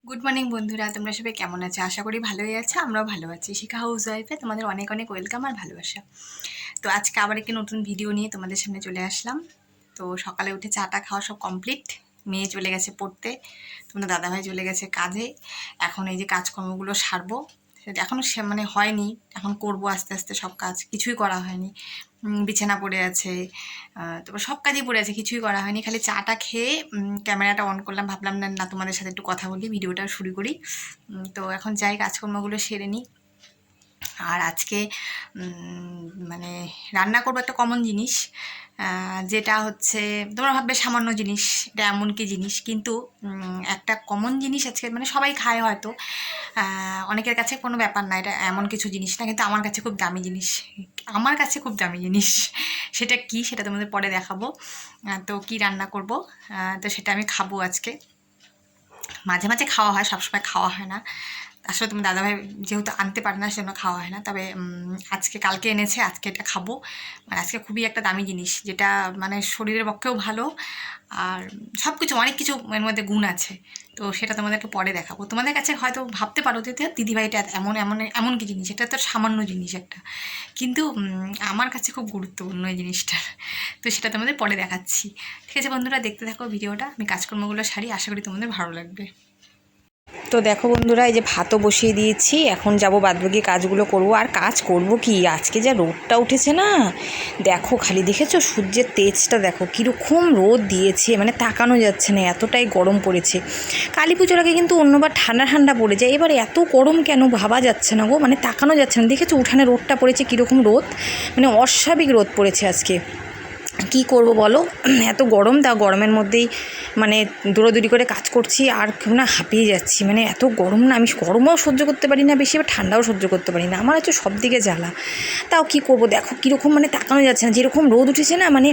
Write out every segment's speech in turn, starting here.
Good morning বন্ধুরা, তোমরা সবাই কেমন আছো? আশা করি ভালোই আছো। আমরাও ভালো আছি। শিখা হাউস ওয়াইফে তোমাদের অনেক অনেক ওয়েলকাম আর ভালোবাসা। তো আজকে আবার একটি নতুন ভিডিও নিয়ে তোমাদের সামনে চলে আসলাম। তো সকালে উঠে চাটা খাওয়া সব কমপ্লিট। মেয়ে চলে গেছে পড়তে, তোমাদের দাদাভাই চলে গেছে কাজে। এখন এই যে কাজকর্মগুলো সারবো, সেটা এখনও মানে হয়নি, এখন করব আস্তে আস্তে। সব কাজ কিছুই করা হয়নি, বিছানা পড়ে আছে, তারপর সব কাজই পড়ে আছে, কিছুই করা হয়নি। খালি চাটা খেয়ে ক্যামেরাটা অন করলাম, ভাবলাম না না তোমাদের সাথে একটু কথা বলি, ভিডিওটা শুরু করি। তো এখন যাই কাজকর্মগুলো সেরে নিই। আর আজকে মানে রান্না করবো একটা কমন জিনিস, যেটা হচ্ছে তোমরা ভাববে সামান্য জিনিস, এটা এমন কি জিনিস, কিন্তু একটা কমন জিনিস আজকে, মানে সবাই খায় হয়তো, অনেকের কাছে কোনো ব্যাপার না, এটা এমন কিছু জিনিস না, কিন্তু আমার কাছে খুব দামি জিনিস। আমার কাছে খুব দামি জিনিস, সেটা কি সেটা তোমাদের পরে দেখাবো। তো কি রান্না করব, তো সেটা আমি খাবো আজকে। মাঝে মাঝে খাওয়া হয়, সবসময় খাওয়া হয় না। আসলে তুমি দাদাভাই যেহেতু আনতে পারে না, সেজন্য খাওয়া হয় না। তবে আজকে কালকে এনেছে, আজকে এটা খাবো। মানে আজকে খুবই একটা দামি জিনিস, যেটা মানে শরীরের পক্ষেও ভালো, আর সব কিছু অনেক কিছু এর মধ্যে গুণ আছে। তো সেটা তোমাদেরকে পরে দেখাবো। তোমাদের কাছে হয়তো ভাবতে পারো যে দিদিভাইটা এমন এমন এমন কি জিনিস, এটা তো সামান্য জিনিস একটা, কিন্তু আমার কাছে খুব গুরুত্বপূর্ণ এই জিনিসটা। তো সেটা তোমাদের পরে দেখাচ্ছি। ঠিক আছে বন্ধুরা, দেখতে থাকো ভিডিওটা। আমি কাজকর্মগুলো সারি, আশা করি তোমাদের ভালো লাগবে। তো দেখো বন্ধুরা, এই যে ভাতও বসিয়ে দিয়েছি, এখন যাব বাদবাকি কাজগুলো করব। আর কাজ করব কি, আজকে যা রোদটা উঠেছে না, দেখো খালি দেখেছো সূর্যের তেজটা দেখো কীরকম রোদ দিয়েছে, মানে তাকানো যাচ্ছে না, এতটাই গরম পড়েছে। কালী পুজোর আগে কিন্তু অন্যবার ঠান্ডা ঠান্ডা পড়ে যায়, এবার এত গরম কেন ভাবা যাচ্ছে না গো, মানে তাকানো যাচ্ছে না। দেখেছো উঠানে রোদটা পড়েছে কীরকম রোদ, মানে অস্বাভাবিক রোদ পড়েছে আজকে। কি করব বলো, এত গরম, তা গরমের মধ্যেই মানে দৌড়াদৌড়ি করে কাজ করছি, আর না হাঁপিয়ে যাচ্ছি। মানে এত গরম না, আমি গরমও সহ্য করতে পারি না বেশি, এবার ঠান্ডাও সহ্য করতে পারি না, আমার হচ্ছে সব দিকে জ্বালা। তাও কি করব, দেখো কীরকম মানে তাকানো যাচ্ছে না, যেরকম রোদ উঠেছে না, মানে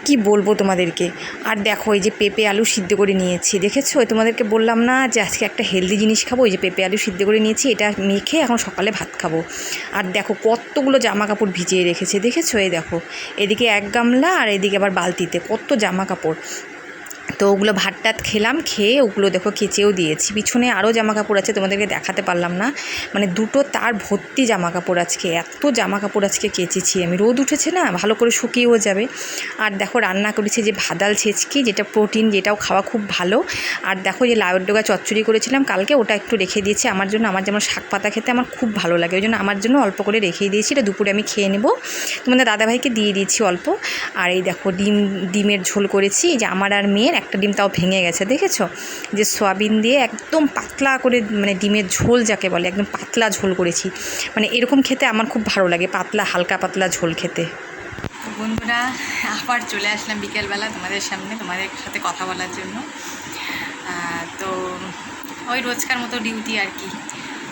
কি বলবো তোমাদেরকে। আর দেখো এই যে পেঁপে আলু সিদ্ধ করে নিয়েছি, দেখেছো তোমাদেরকে বললাম না যে আজকে একটা হেলদি জিনিস খাবো, এই যে পেঁপে আলু সিদ্ধ করে নিয়েছি, এটা মেখে এখন সকালে ভাত খাবো। আর দেখো কতগুলো জামা কাপড় ভিজিয়ে রেখেছে, দেখেছো, এই দেখো এদিকে এক গামলা, আর এদিকে আবার বালতিতে কত জামা কাপড়। তো ওগুলো ভাত টাত খেলাম, খেয়ে ওগুলো দেখো কেচেও দিয়েছি। পিছনে আরও জামা কাপড় আছে, তোমাদেরকে দেখাতে পারলাম না, মানে দুটো তার ভর্তি জামা কাপড়। আজকে এত জামা কাপড় আজকে কেচেছি আমি, রোদ উঠেছে না, ভালো করে শুকিয়েও যাবে। আর দেখো রান্না করেছি যে ভাদাল ছেচকি, যেটা প্রোটিন, যেটাও খাওয়া খুব ভালো। আর দেখো যে লাউয়ের ডগা চচ্চড়ি করেছিলাম কালকে, ওটা একটু রেখে দিয়েছি আমার জন্য। আমার যেমন শাক পাতা খেতে আমার খুব ভালো লাগে, ওই জন্য আমার জন্য অল্প করে রেখেই দিয়েছি, এটা দুপুরে আমি খেয়ে নেব। তোমাদের দাদাভাইকে দিয়ে দিয়েছি অল্প। আর এই দেখো ডিমের ঝোল করেছি, যে আমার আর মেয়ের একটা ডিম তাও ভেঙে গেছে, দেখেছো, যে সয়াবিন দিয়ে একদম পাতলা করে, মানে ডিমের ঝোল যাকে বলে, একদম পাতলা ঝোল করেছি। মানে এরকম খেতে আমার খুব ভালো লাগে, পাতলা হালকা পাতলা ঝোল খেতে। তো বন্ধুরা, আবার চলে আসলাম বিকেলবেলা তোমাদের সামনে, তোমাদের সাথে কথা বলার জন্য। তো ওই রোজকার মতো ডিউটি আর কি।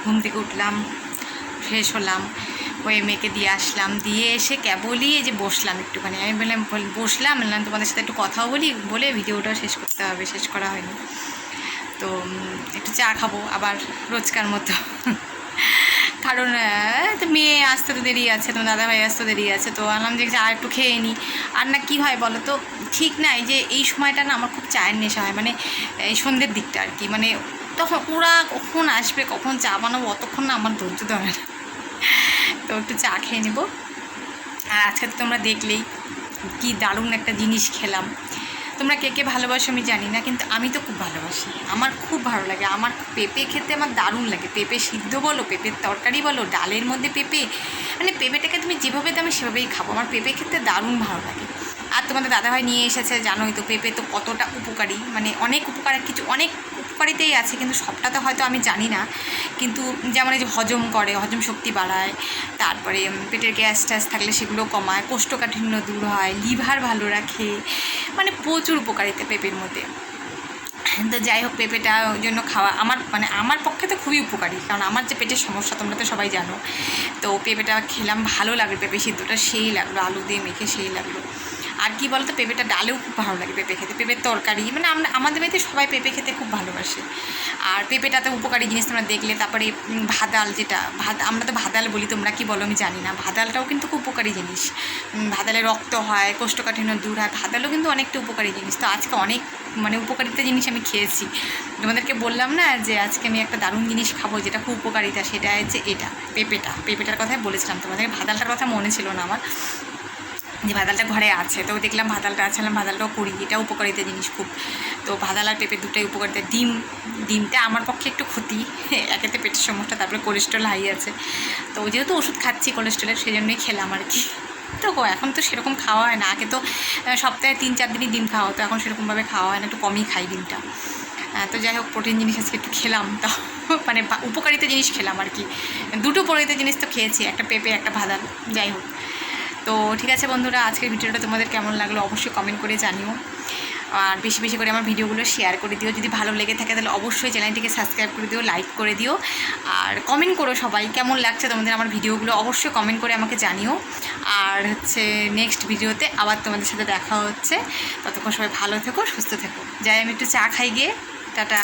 ঘুম থেকে উঠলাম, ফ্রেশ হলাম, ওই মেয়েকে দিয়ে আসলাম, দিয়ে এসে কেবলই এই যে বসলাম একটুখানি। আমি বললাম বসলাম তোমাদের সাথে একটু কথাও বলি, বলে ভিডিওটাও শেষ করতে হবে, শেষ করা হয়নি। তো একটু চা খাবো আবার রোজকার মতো, কারণ তো মেয়ে আসতে তো দেরি আছে, তোমার দাদাভাই আসতে দেরি আছে, তো আনলাম যে চা একটু খেয়ে নিই। আর না কী হয় বলো তো, ঠিক না, এই যে এই সময়টা না আমার খুব চায়ের নেশা হয়, মানে এই সন্ধ্যের দিকটা আর কি। মানে তখন ওরা কখন আসবে, কখন চা বানাবো, অতক্ষণ না আমার ধৈর্য ধরে না। তো একটু চা খেয়ে নেবো। আর আজকে তো তোমরা দেখলেই কি দারুণ একটা জিনিস খেলাম। তোমরা কে কে ভালোবাসো আমি জানি না, কিন্তু আমি তো খুব ভালোবাসি, আমার খুব ভালো লাগে। আমার পেঁপে খেতে আমার দারুণ লাগে, পেঁপে সিদ্ধ বলো, পেঁপের তরকারি বলো, ডালের মধ্যে পেঁপে, মানে পেঁপেটাকে তুমি যেভাবে দাও আমি সেভাবেই খাবো, আমার পেঁপে খেতে দারুণ ভালো লাগে। আর তোমাদের দাদাভাই নিয়ে এসেছে, জানোই তো পেঁপে তো কতটা উপকারী, মানে অনেক উপকারের কিছু, অনেক উপকারিতাই আছে, কিন্তু সবটা তো হয়তো আমি জানি না। কিন্তু যেমন এই যে হজম করে, হজম শক্তি বাড়ায়, তারপরে পেটের গ্যাস ট্যাস থাকলে সেগুলো কমায়, কোষ্ঠকাঠিন্য দূর হয়, লিভার ভালো রাখে, মানে প্রচুর উপকারিতা পেঁপের মধ্যে। তো যাই হোক, পেঁপেটা ওই জন্য খাওয়া আমার, মানে আমার পক্ষে তো খুবই উপকারী, কারণ আমার যে পেটের সমস্যা তোমরা তো সবাই জানো। তো পেঁপেটা খেলাম, ভালো লাগলো, পেঁপে সিদ্ধটা সেই লাগলো, আলু দিয়ে মেখে সেই লাগলো। আর কি বলতো, পেঁপেটা ডালেও খুব ভালো লাগে পেঁপে খেতে, পেঁপের তরকারি, মানে আমাদের বাড়িতে সবাই পেঁপে খেতে খুব ভালোবাসে। আর পেঁপেটাতে উপকারী জিনিস তোমরা দেখলে। তারপরে ভাদাল, যেটা আমরা তো ভাদাল বলি, তোমরা কি বলো আমি জানি না, ভাদালটাও কিন্তু খুব উপকারী জিনিস। ভাদালে রক্ত হয়, কোষ্ঠকাঠিন্য দূর হয়, ভাদালও কিন্তু অনেকটা উপকারী জিনিস। তো আজকে অনেক মানে উপকারিতা জিনিস আমি খেয়েছি। তোমাদেরকে বললাম না যে আজকে আমি একটা দারুণ জিনিস খাবো যেটা খুব উপকারিতা, সেটা হচ্ছে এটা পেঁপেটার কথাই বলেছিলাম তোমাদের। ভাদালটার কথা মনে ছিল না আমার, যে ভাদালটা ঘরে আছে, তো দেখলাম ভাদালটা আছে, ভাদালটাও করি, এটা উপকারিতা জিনিস খুব। তো ভাদাল আর পেঁপে দুটোই উপকারিতা। ডিমটা আমার পক্ষে একটু ক্ষতি, একেতে পেটের সমস্যা, তারপরে কোলেস্ট্রল হাই আছে, তো যেহেতু ওষুধ খাচ্ছি কোলেস্ট্রলের, সেই জন্যই খেলাম আর কি। তো এখন তো সেরকম খাওয়া হয় না, আগে তো সপ্তাহে 3-4 দিনই ডিম খাওয়া হতো, এখন সেরকমভাবে খাওয়া হয় না, একটু কমই খাই ডিমটা। তো যাই হোক, প্রোটিন জিনিস আজকে একটু খেলাম, তো মানে উপকারিতা জিনিস খেলাম আর কি। দুটো উপকারিতা জিনিস তো খেয়েছি, একটা পেঁপে একটা ভাদাল। যাই হোক, তো ঠিক আছে বন্ধুরা, আজকের ভিডিওটা তোমাদের কেমন লাগলো অবশ্যই কমেন্ট করে জানিও। আর বেশি বেশি করে আমার ভিডিওগুলো শেয়ার করে দিও, যদি ভালো লেগে থাকে তাহলে অবশ্যই চ্যানেলটিকে সাবস্ক্রাইব করে দিও, লাইক করে দিও, আর কমেন্ট করো সবাই কেমন লাগছে তোমাদের আমার ভিডিওগুলো, অবশ্যই কমেন্ট করে আমাকে জানিও। আর হচ্ছে নেক্সট ভিডিওতে আবার তোমাদের সাথে দেখা হচ্ছে, ততক্ষণ সবাই ভালো থেকো, সুস্থ থেকো। যাই আমি একটু চা খাই গিয়ে, টাটা।